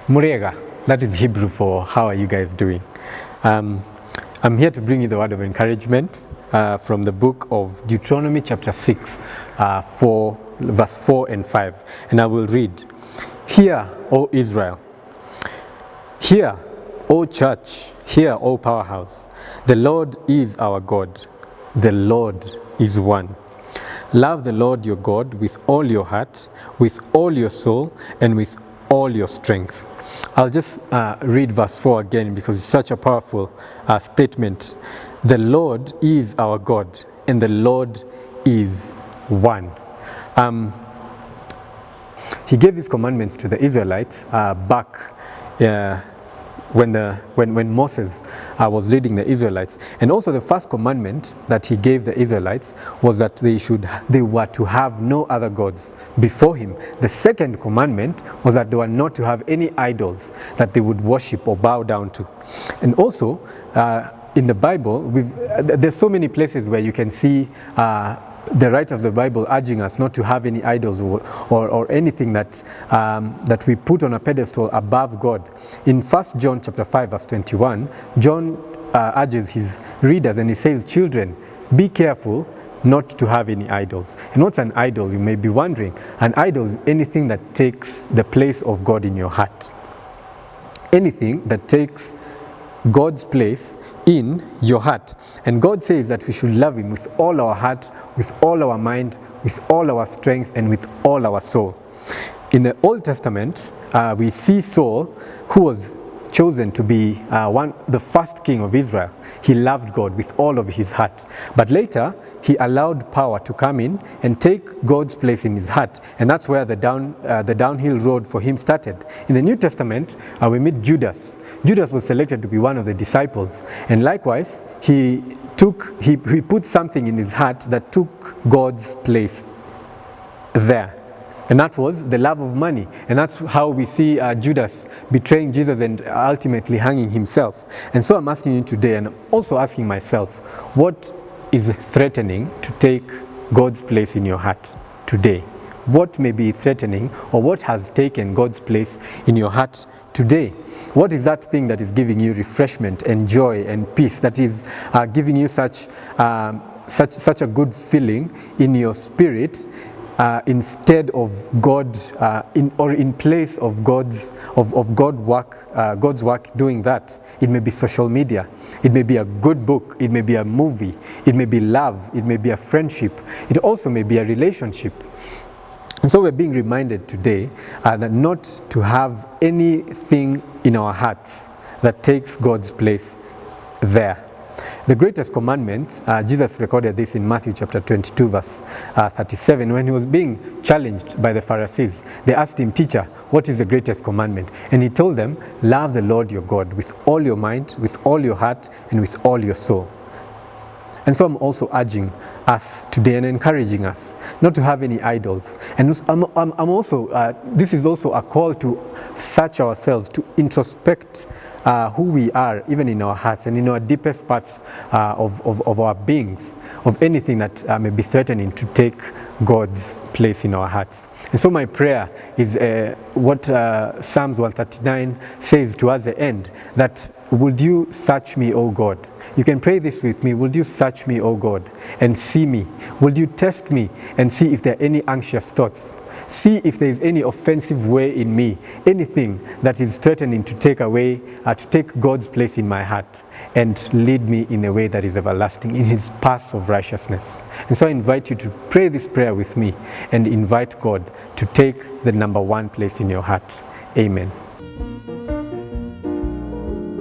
Murega, that is Hebrew for how are you guys doing? I'm here to bring you the word of encouragement from the book of Deuteronomy chapter 6, verse 4 and 5. And I will read, "Hear, O Israel, hear, O church, hear, O powerhouse, the Lord is our God, the Lord is one. Love the Lord your God with all your heart, with all your soul, and with all your strength." I'll just read verse 4 again because it's such a powerful statement. The Lord is our God, and the Lord is one. He gave these commandments to the Israelites back when Moses was leading the Israelites. And also the first commandment that he gave the Israelites was that they were to have no other gods before him. The second commandment was that they were not to have any idols that they would worship or bow down to. And also in the Bible, there's so many places where you can see the writers of the Bible urging us not to have any idols or anything that we put on a pedestal above God. In 1 John chapter 5 verse 21, John urges his readers and he says, "Children, be careful not to have any idols." And what's an idol? You may be wondering. An idol is anything that takes the place of God in your heart. Anything that takes God's place in your heart. And God says that we should love him with all our heart, with all our mind, with all our strength, and with all our soul. In the Old Testament, we see Saul, who was chosen to be the first king of Israel. He loved God with all of his heart. But later, he allowed power to come in and take God's place in his heart. And that's where the downhill road for him started. In the New Testament, we meet Judas. Judas was selected to be one of the disciples. And likewise, he put something in his heart that took God's place there. And that was the love of money. And that's how we see Judas betraying Jesus and ultimately hanging himself. And so I'm asking you today, and also asking myself, what is threatening to take God's place in your heart today? What may be threatening, or what has taken God's place in your heart today? What is that thing that is giving you refreshment and joy and peace, that is giving you such a good feeling in your spirit, instead of God, in place of God's work doing that? It may be social media, it may be a good book, it may be a movie, it may be love, it may be a friendship, it also may be a relationship. And so we're being reminded today that not to have anything in our hearts that takes God's place there. The greatest commandment, Jesus recorded this in Matthew chapter 22 verse 37, when he was being challenged by the Pharisees. They asked him, "Teacher, what is the greatest commandment?" And he told them, "Love the Lord your God with all your mind, with all your heart, and with all your soul." And so I'm also urging us today and encouraging us not to have any idols. And I'm also, this is also a call to search ourselves, to introspect who we are, even in our hearts and in our deepest parts of our beings, of anything that may be threatening to take God's place in our hearts. And so my prayer is what Psalms 139 says towards the end, that would you search me, O God? You can pray this with me. Would you search me, O God, and see me? Would you test me and see if there are any anxious thoughts? See if there is any offensive way in me, anything that is threatening to take God's place in my heart, and lead me in a way that is everlasting, in his paths of righteousness. And so I invite you to pray this prayer with me and invite God to take the number one place in your heart. Amen.